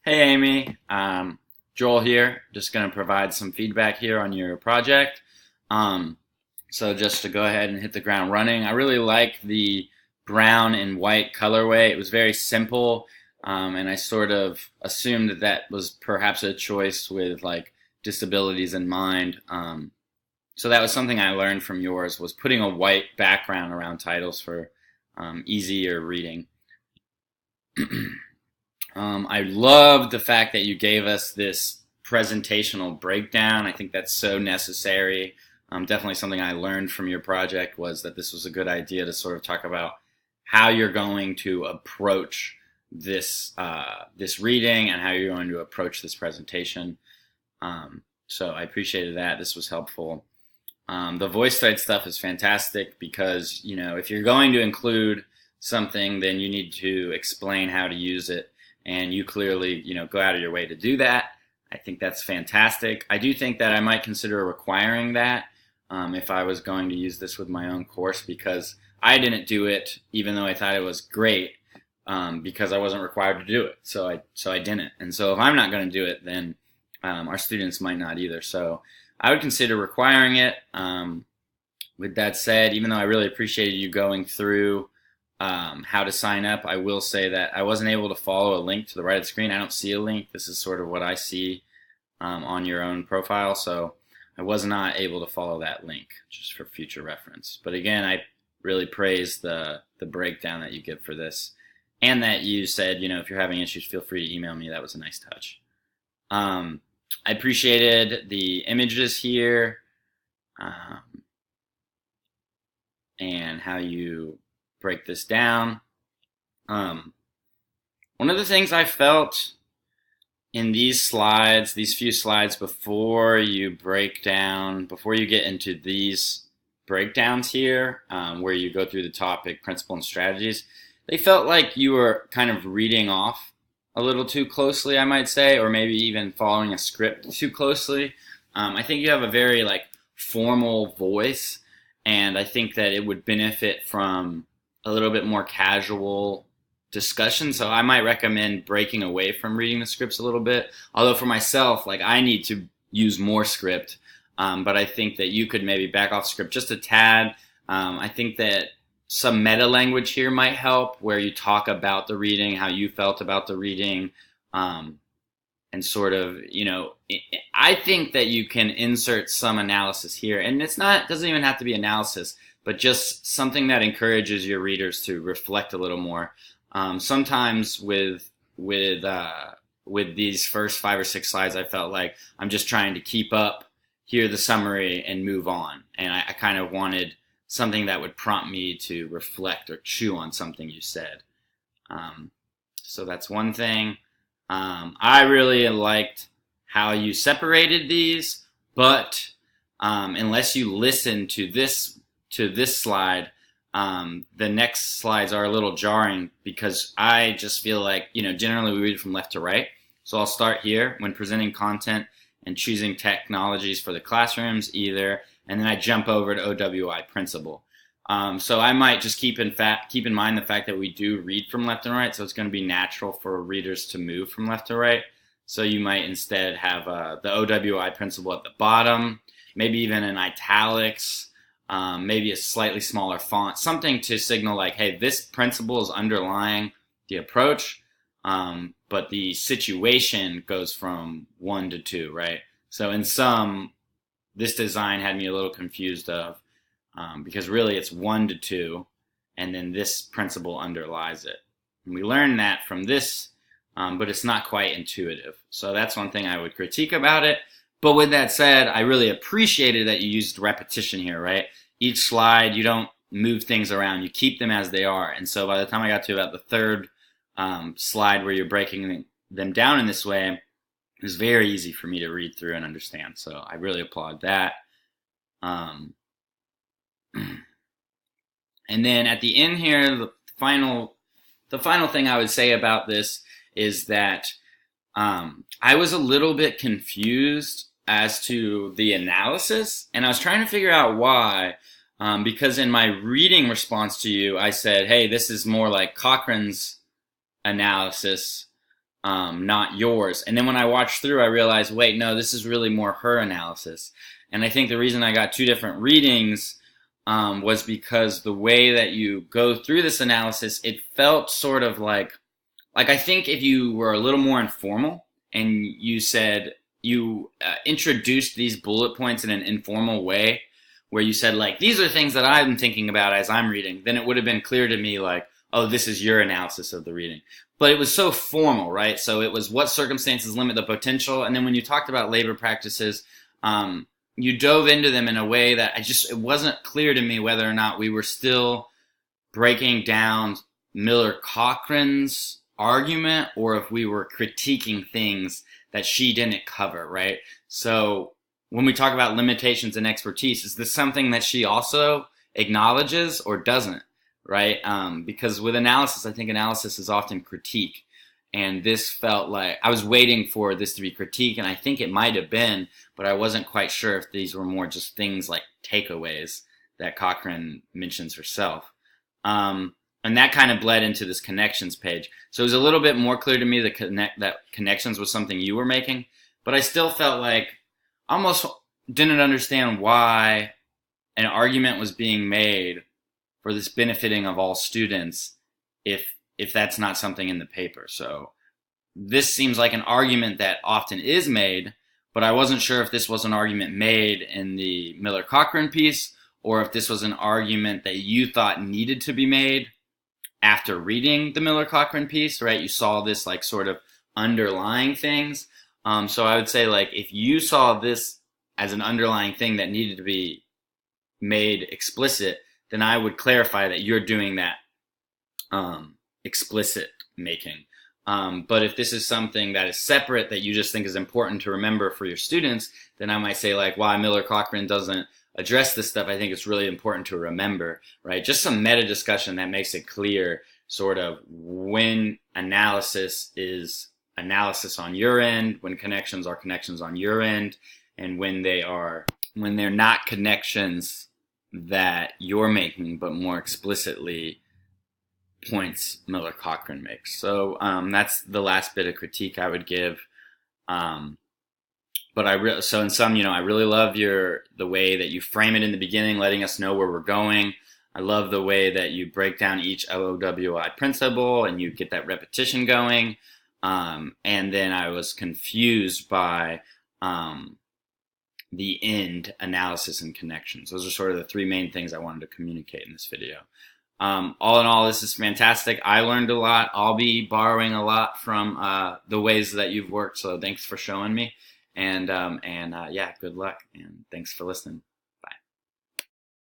Hey Amy, Joel here. Just going to provide some feedback here on your project. Um, so just to go ahead and hit the ground running, I really like the brown and white colorway. It was very simple, and I sort of assumed that that was perhaps a choice with like disabilities in mind. So that was something I learned from yours, was putting a white background around titles for easier reading. I loved the fact that you gave us this presentational breakdown. I think that's so necessary. Definitely something I learned from your project was that this was a good idea to sort of talk about how you're going to approach this reading and how you're going to approach this presentation. So I appreciated that. This was helpful. The VoiceThread stuff is fantastic because, you know, if you're going to include something, then you need to explain how to use it. And you clearly, you know, go out of your way to do that. I think that's fantastic. I do think that I might consider requiring that if I was going to use this with my own course, because I didn't do it, even though I thought it was great, because I wasn't required to do it. So I didn't. And so if I'm not going to do it, then our students might not either. So I would consider requiring it. With that said, even though I really appreciated you going through how to sign up, I will say that I wasn't able to follow a link to the right of the screen. I don't see a link. This is sort of what I see on your own profile, so I was not able to follow that link, just for future reference. But again, I really praise the breakdown that you give for this, and that you said, you know, if you're having issues, feel free to email me. That was a nice touch. I appreciated the images here and how you break this down. One of the things I felt in these slides, these few slides before you get into these breakdowns here, where you go through the topic, principle, and strategies, they felt like you were kind of reading off a little too closely, I might say, or maybe even following a script too closely. I think you have a very like formal voice, and I think that it would benefit from a little bit more casual discussion. So I might recommend breaking away from reading the scripts a little bit. Although for myself, like, I need to use more script, but I think that you could maybe back off script just a tad. I think that some meta language here might help, where you talk about the reading, how you felt about the reading, and sort of, you know, I think that you can insert some analysis here, and doesn't even have to be analysis, but just something that encourages your readers to reflect a little more. Sometimes with these first 5 or 6 slides, I felt like I'm just trying to keep up, hear the summary, and move on. And I kind of wanted something that would prompt me to reflect or chew on something you said. So that's one thing. I really liked how you separated these, but unless you listen to this slide, the next slides are a little jarring, because I just feel like, you know, generally we read from left to right. So I'll start here when presenting content and choosing technologies for the classrooms either, and then I jump over to OWI principle. So I might just keep in mind the fact that we do read from left and right, so it's going to be natural for readers to move from left to right. So you might instead have the OWI principle at the bottom, maybe even in italics, maybe a slightly smaller font, something to signal like, hey, this principle is underlying the approach, but the situation goes from 1 to 2, right? So in some, this design had me a little confused because really it's 1 to 2, and then this principle underlies it. And we learned that from this, but it's not quite intuitive. So that's one thing I would critique about it. But with that said, I really appreciated that you used repetition here, right? Each slide, you don't move things around. You keep them as they are. And so by the time I got to about the third slide, where you're breaking them down in this way, it was very easy for me to read through and understand. So I really applaud that. And then at the end here, the final thing I would say about this is that I was a little bit confused as to the analysis, and I was trying to figure out why, because in my reading response to you, I said, hey, this is more like Cochrane's analysis, not yours. And then when I watched through, I realized, wait, no, this is really more her analysis. And I think the reason I got 2 different readings was because the way that you go through this analysis, it felt sort of like I think if you were a little more informal and you said, you introduced these bullet points in an informal way, where you said, like, these are things that I'm thinking about as I'm reading, then it would have been clear to me, like, oh, this is your analysis of the reading. But it was so formal, right? So it was what circumstances limit the potential. And then when you talked about labor practices, you dove into them in a way that it wasn't clear to me whether or not we were still breaking down Miller-Cochrane's argument or if we were critiquing things that she didn't cover, right? So when we talk about limitations and expertise, is this something that she also acknowledges or doesn't, right? Because with analysis, I think analysis is often critique. And this felt like I was waiting for this to be critique, and I think it might have been, but I wasn't quite sure if these were more just things like takeaways that Cochrane mentions herself. And that kind of bled into this connections page. So it was a little bit more clear to me that connections was something you were making, but I still felt like almost didn't understand why an argument was being made for this benefiting of all students if that's not something in the paper. So this seems like an argument that often is made, but I wasn't sure if this was an argument made in the Miller-Cochrane piece or if this was an argument that you thought needed to be made after reading the Miller-Cochrane piece, right? You saw this like sort of underlying things. So I would say, like, if you saw this as an underlying thing that needed to be made explicit, then I would clarify that you're doing that explicit making. But if this is something that is separate that you just think is important to remember for your students, then I might say, like, why Miller-Cochrane doesn't address this stuff, I think it's really important to remember, right? Just some meta discussion that makes it clear sort of when analysis is analysis on your end, when connections are connections on your end, and when they're not connections that you're making, but more explicitly points Miller-Cochrane makes. So that's the last bit of critique I would give. But so in sum, I really love the way that you frame it in the beginning, letting us know where we're going. I love the way that you break down each OWI principle and you get that repetition going. And then I was confused by the end, analysis, and connections. Those are sort of the 3 main things I wanted to communicate in this video. All in all, this is fantastic. I learned a lot. I'll be borrowing a lot from the ways that you've worked, so thanks for showing me. And yeah, good luck, and thanks for listening.